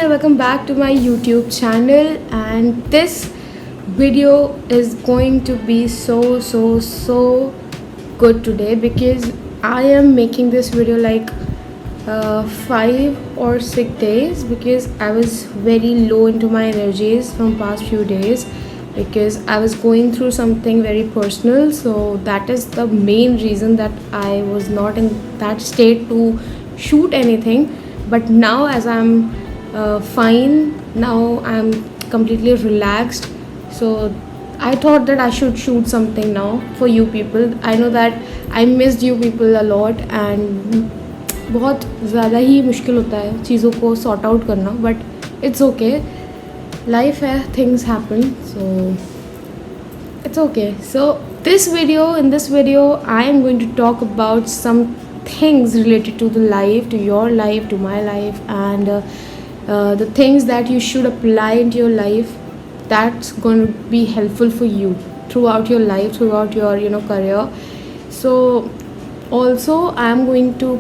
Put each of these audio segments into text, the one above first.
and welcome back to my YouTube channel, and this video is going to be so good today because I am making this video like 5 or 6 days because I was very low into my energies from past few days because I was going through something very personal. So that is the main reason that I was not in that state to shoot anything. But now as I'm fine, now I'm completely relaxed, so I thought that I should shoot something now for you people. I know that I missed you people a lot and बहुत ज़्यादा ही मुश्किल होता है चीज़ों को sort out करना, but it's okay, life है, things happen, so it's okay. So in this video I am going to talk about some things related to the life, to your life, to my life, and the things that you should apply into your life that's going to be helpful for you throughout your life, throughout your career. So also I am going to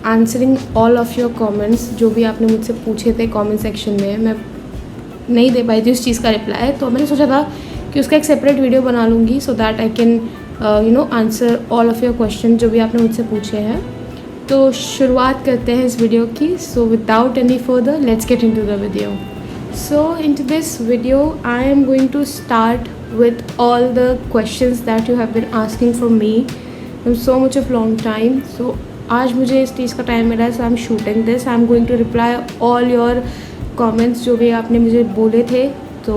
answering all of your comments जो भी आपने मुझसे पूछे थे comment section में. मैं नहीं दे पाई थी उस चीज़ का रिप्लाई, तो मैंने सोचा था कि उसका एक सेपरेट वीडियो बना लूँगी so that I can answer all of your question जो भी आपने मुझसे पूछे हैं. तो शुरुआत करते हैं इस वीडियो की. So without any further let's get into the video. So into this video I am going to start with all the questions that you have been asking from me from so much of long time. So आज मुझे इस चीज़ का time मिला है, so I am shooting this. I am going to reply all your comments जो भी आपने मुझे बोले थे, तो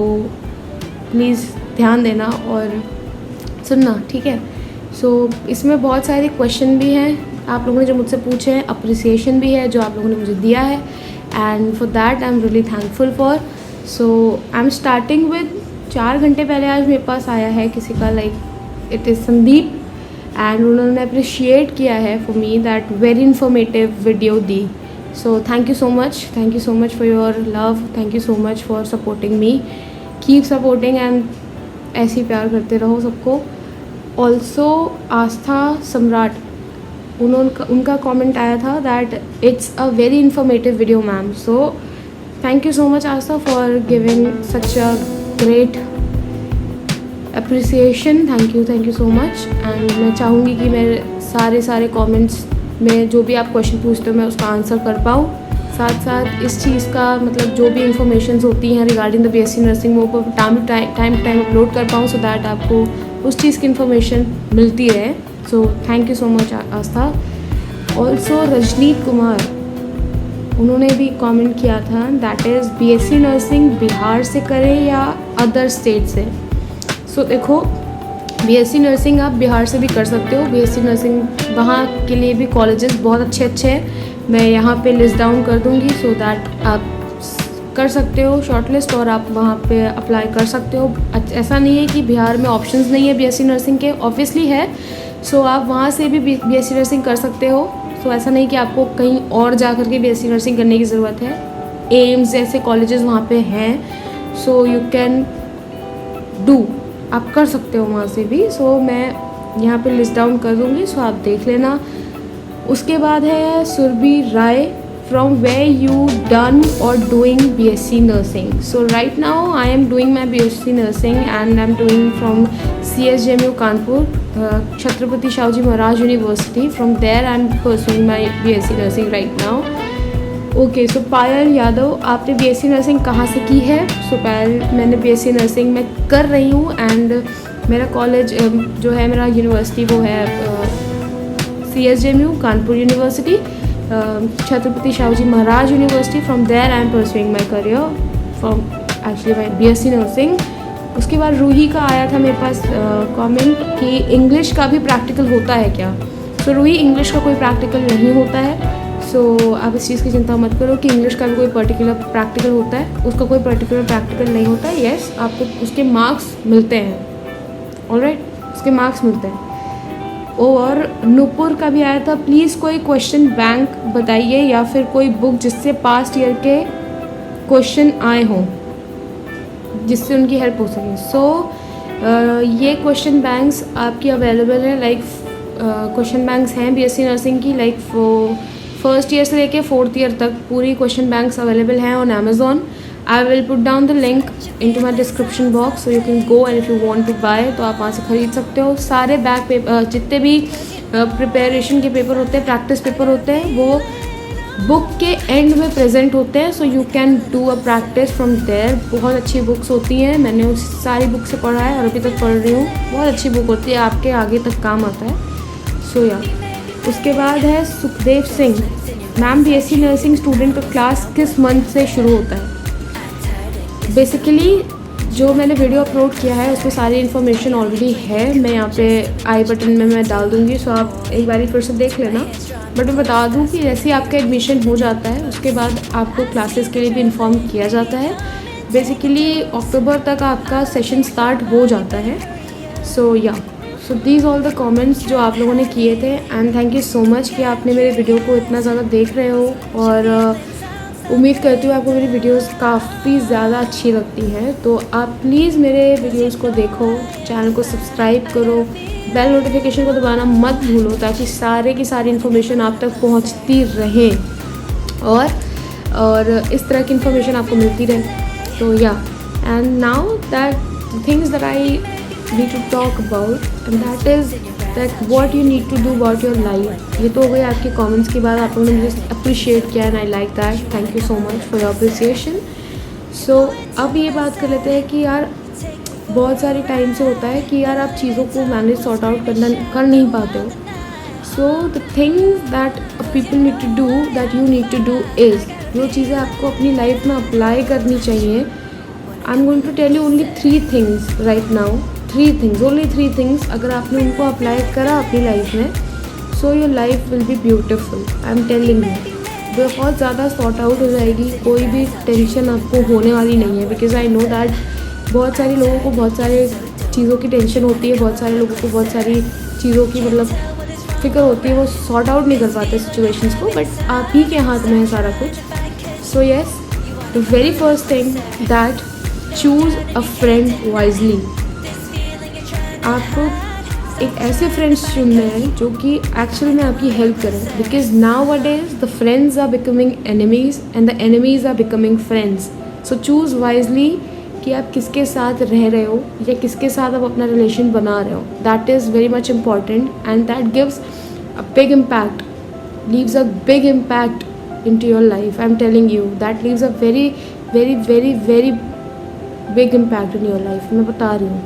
प्लीज़ ध्यान देना और सुनना, ठीक है. सो इसमें बहुत सारे क्वेश्चन भी हैं आप लोगों ने जो मुझसे पूछे हैं, अप्रिसिएशन भी है जो आप लोगों ने मुझे दिया है, and for that I am really thankful for. So I am starting with 4 घंटे पहले आज मेरे पास आया है किसी का, like it is Sandeep, and उन्होंने अप्रिशिएट किया है for me that very informative video the. So thank you so much for your love, thank you so much for supporting me. Keep supporting and ऐसे ही प्यार करते रहो सबको. ऑल्सो आस्था सम्राट, उनका कमेंट आया था that it's a very informative video ma'am. So thank you so much Aastha for giving such a great appreciation. Thank you so much. And मैं चाहूँगी कि मेरे सारे कमेंट्स में जो भी आप क्वेश्चन पूछते हो मैं उसका आंसर कर पाऊँ. साथ साथ इस चीज़ का मतलब जो भी इंफॉर्मेशंस होती हैं रिगार्डिंग द बीएससी नर्सिंग वो टाइम टू टाइम अपलोड कर पाऊँ, सो दैट आपको उस चीज़ की इन्फॉर्मेशन मिलती रहे. So thank you so much Aastha. Also Rajneet Kumar, उन्होंने भी कमेंट किया था that is BSc nursing Bihar से करें या अदर स्टेट से. सो देखो, बीएससी नर्सिंग आप बिहार से भी कर सकते हो. बीएससी नर्सिंग वहाँ के लिए भी कॉलेजेस बहुत अच्छे हैं, मैं यहाँ पे लिस्ट डाउन कर दूँगी सो दैट आप कर सकते हो शॉर्ट लिस्ट और आप वहाँ पे अप्लाई कर सकते हो. ऐसा नहीं है कि बिहार में ऑप्शंस नहीं है बीएससी नर्सिंग के, ऑब्वियसली है. सो आप वहाँ से भी बीएससी नर्सिंग कर सकते हो. सो ऐसा नहीं कि आपको कहीं और जा कर के बीएससी नर्सिंग करने की ज़रूरत है. एम्स जैसे कॉलेजेस वहाँ पे हैं, सो यू कैन डू, आप कर सकते हो वहाँ से भी. सो मैं यहाँ पे लिस्ट डाउन कर दूँगी, सो आप देख लेना. उसके बाद है Surabhi Rai, from where you done और doing BSc nursing. So right now I am doing my BSc nursing and I am doing from CSJMU Kanpur, Chhatrapati Shivaji Maharaj university. From there I am pursuing my BSc nursing right now. Okay, so Payal Yadav, आपने BSc nursing कहाँ से की है? सो पायल, मैंने BSc nursing मैं कर रही हूँ एंड मेरा कॉलेज जो है, मेरा यूनिवर्सिटी वो है CSJMU Kanpur university, Chhatrapati Shivaji Maharaj university. From there I am pursuing my career from actually my BSc nursing. उसके बाद रूही का आया था मेरे पास कमेंट कि इंग्लिश का भी प्रैक्टिकल होता है क्या. सो रूही, इंग्लिश का कोई प्रैक्टिकल नहीं होता है. सो आप इस चीज़ की चिंता मत करो कि इंग्लिश का भी कोई पर्टिकुलर प्रैक्टिकल होता है, उसका कोई पर्टिकुलर प्रैक्टिकल नहीं होता है. येस, आपको उसके मार्क्स मिलते हैं, ऑलराइट, उसके मार्क्स मिलते हैं. और नूपुर का भी आया था, प्लीज़ कोई क्वेश्चन बैंक बताइए या फिर कोई बुक जिससे पास्ट ईयर के क्वेश्चन आए हों जिससे उनकी हेल्प हो सके. सो ये क्वेश्चन बैंक्स आपकी अवेलेबल है, लाइक क्वेश्चन बैंक्स हैं बीएससी नर्सिंग की, लाइक फर्स्ट ईयर से लेके 4th ईयर तक पूरी क्वेश्चन बैंक्स अवेलेबल हैं on Amazon. I will put down the link in to my description box so you can go and if you want to buy तो आप वहाँ से ख़रीद सकते हो. सारे बैक पेपर जितने भी प्रिपरेशन के पेपर होते हैं, प्रैक्टिस पेपर होते हैं, वो बुक के एंड में प्रेजेंट होते हैं. So you can do a practice from there. बहुत अच्छी बुक्स होती हैं, मैंने उस सारी बुक से पढ़ा है और अभी तक पढ़ रही हूँ. बहुत अच्छी बुक होती है, आपके आगे तक काम आता है. सो या उसके बाद है Sukhdev Singh ma'am. BSc nursing student का क्लास किस मंथ से शुरू होता है? बेसिकली जो मैंने वीडियो अपलोड किया है उसमें सारी इन्फॉर्मेशन ऑलरेडी है. मैं यहाँ पे आई बटन में मैं डाल दूँगी, सो आप एक बारी फिर से देख लेना. बट मैं बता दूँ कि जैसे ही आपका एडमिशन हो जाता है उसके बाद आपको क्लासेस के लिए भी इन्फॉर्म किया जाता है. बेसिकली अक्टूबर तक आपका सेशन स्टार्ट हो जाता है. सो या so these all the comments जो आप लोगों ने किए थे and thank you so much कि आपने मेरे वीडियो को इतना ज़्यादा देख रहे हो. और उम्मीद करती हूँ आपको मेरी वीडियोस काफ़ी ज़्यादा अच्छी लगती हैं. तो आप प्लीज़ मेरे वीडियोस को देखो, चैनल को सब्सक्राइब करो, बेल नोटिफिकेशन को दबाना मत भूलो ताकि सारे की सारी इन्फॉर्मेशन आप तक पहुँचती रहे और इस तरह की इन्फॉर्मेशन आपको मिलती रहे. तो या and now that things that I need to talk about and that is that what you need to do about your life. ये तो हो गई आपके कमेंट्स के बाद. आप लोगों ने मुझे अप्रिशिएट किया and I like that. Thank you so much for your appreciation. So अब ये बात कर लेते हैं कि यार बहुत सारे टाइम से होता है कि यार आप चीज़ों को मैनेज सॉर्ट आउट कर नहीं पाते हो. So the things that people need to do that you need to do is जो चीज़ें आपको अपनी लाइफ में अप्लाई करनी चाहिए. I am going to tell you only 3 things right now. 3 things, only 3 things. अगर आपने उनको अप्लाई करा अपनी लाइफ में so your life will be beautiful. I am telling you बहुत ज़्यादा सॉर्ट आउट हो जाएगी. कोई भी टेंशन आपको होने वाली नहीं है. बिकॉज आई नो दैट बहुत सारे लोगों को बहुत सारे चीज़ों की टेंशन होती है. बहुत सारे लोगों को बहुत सारी चीज़ों की मतलब फिक्र होती है. वो सॉर्ट आउट नहीं कर पाते सिचुएशंस को. बट आप ही के हाथ में है सारा कुछ. So yes, the very first thing that choose a friend wisely. आपको एक ऐसे फ्रेंड्स चुनने हैं जो कि एक्चुअली में आपकी हेल्प करें. Because nowadays the friends are becoming enemies and the enemies are becoming friends. So choose wisely कि आप किसके साथ रह रहे हो या किसके साथ आप अपना रिलेशन बना रहे हो. That is very much important and that gives a big impact, leaves a big impact in to your life. I am telling you that leaves a very very very very big impact in your life. मैं बता रही हूँ.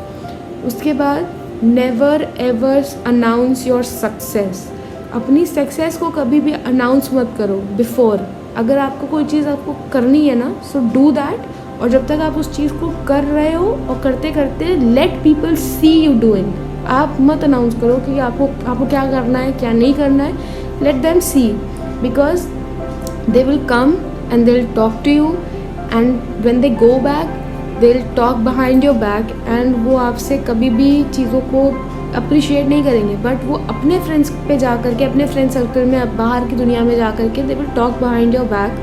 उसके बाद never ever announce your success. अपनी success को कभी भी अनाउंस मत करो बिफोर. अगर आपको कोई चीज़ आपको करनी है ना सो डू दैट. और जब तक आप उस चीज़ को कर रहे हो और करते करते let people see you doing. आप मत अनाउंस करो कि आपको क्या करना है क्या नहीं करना है. Let them see because they will come and they will talk to you and when they go back they will talk behind your back. And वो आपसे कभी भी चीज़ों को अप्रिशिएट नहीं करेंगे. बट वो अपने फ्रेंड्स पे जा कर के अपने फ्रेंड सर्कल में बाहर की दुनिया में जा कर के दे will talk behind your back.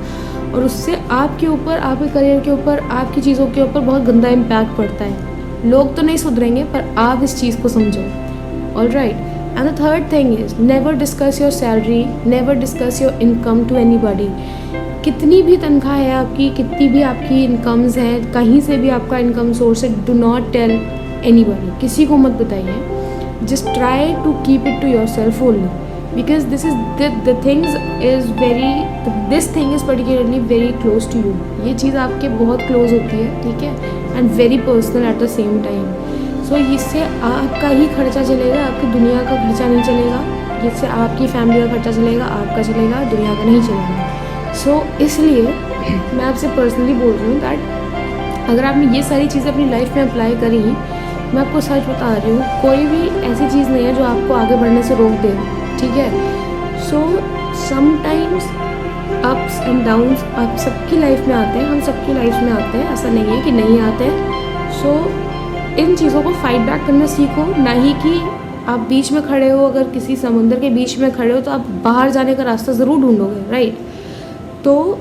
और उससे आपके ऊपर, आपके करियर के ऊपर, आपकी चीज़ों के ऊपर बहुत गंदा इम्पैक्ट पड़ता है. लोग तो नहीं सुधरेंगे पर आप इस चीज़ को समझो. All right. And the third thing is never discuss your salary, never discuss your income to anybody. कितनी भी तनख्वाह है आपकी, कितनी भी आपकी इनकम्स हैं, कहीं से भी आपका इनकम सोर्स है, डू नॉट टेल एनीबॉडी. किसी को मत बताइए. Just try to keep it to yourself only. because this is the things is very this thing is particularly very close to you. ये चीज़ आपके बहुत क्लोज होती है. ठीक है. And very personal at the same time. So इससे आपका ही खर्चा चलेगा, आपकी दुनिया का खर्चा नहीं चलेगा. इससे आपकी फैमिली का खर्चा चलेगा, आपका चलेगा, दुनिया का नहीं चलेगा. सो इसलिए मैं आपसे पर्सनली बोल रही हूँ दैट अगर आपने ये सारी चीज़ें अपनी लाइफ में अप्लाई करी, मैं आपको सच बता रही हूँ कोई भी ऐसी चीज़ नहीं है जो आपको आगे बढ़ने से रोक दे. ठीक है. So sometimes ups and downs आप सबकी लाइफ में आते हैं. हम सबकी लाइफ में आते हैं. ऐसा नहीं है कि नहीं आते हैं. सो इन चीज़ों को फाइट बैक करना सीखो. ना ही कि आप बीच में खड़े हो, अगर किसी समुंदर के बीच में खड़े हो तो आप बाहर जाने का रास्ता ज़रूर ढूंढोगे. राइट. तो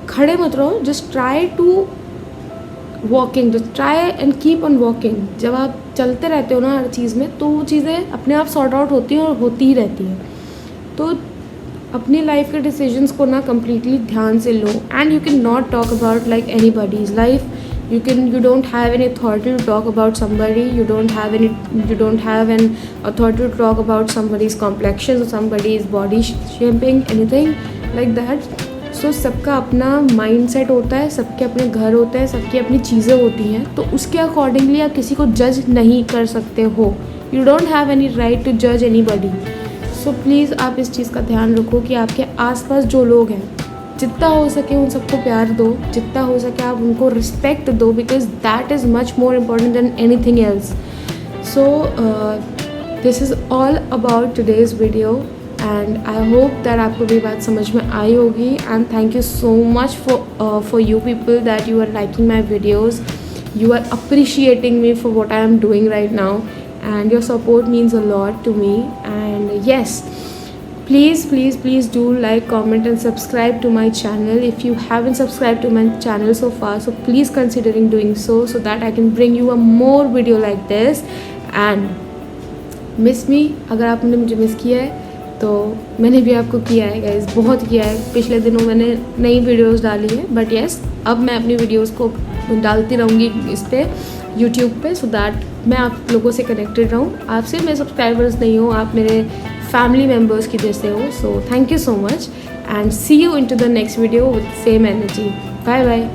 खड़े मत रहो. Just try to walking, just try and keep on walking. जब आप चलते रहते हो ना हर चीज़ में तो वो चीज़ें अपने आप सॉर्ट आउट होती हैं और होती ही रहती हैं. तो अपनी लाइफ के डिसीजंस को ना कम्प्लीटली ध्यान से लो, and you can not talk about like anybody's life. You don't have any authority to talk about somebody. You don't have an authority to talk about somebody's complexion or somebody's body shaping, anything like that. So सबका अपना mindset होता है, सबके अपने घर होते हैं, सबकी अपनी चीज़ें होती हैं, तो उसके अकॉर्डिंगली आप किसी को जज नहीं कर सकते हो. You don't have any right to judge anybody. So please आप इस चीज़ का ध्यान रखो कि आपके आसपास जो लोग हैं, जितना हो सके उन सबको प्यार दो, जितना हो सके आप उनको रिस्पेक्ट दो, because that is much more important than anything else. So this is all about today's video, and I hope that आपको भी बात समझ में आई होगी. And thank you so much for you people that you are liking my videos, you are appreciating me for what I am doing right now, and your support means a lot to me. And yes, please do like, comment and subscribe to my channel if you haven't subscribed to my channel so far. So please considering doing so that I can bring you a more video like this. And miss me, अगर आपने मुझे miss किया है तो मैंने भी आपको किया है गाइस, बहुत किया है. पिछले दिनों मैंने नई वीडियोस डाली है, बट येस अब मैं अपनी वीडियोस को डालती रहूँगी इस पर यूट्यूब पे, सो दैट मैं आप लोगों से कनेक्टेड रहूँ. आपसे मेरे सब्सक्राइबर्स नहीं हो, आप मेरे फैमिली मेम्बर्स की जैसे हो. So thank you so much, and see you in to the next video with same energy. Bye bye.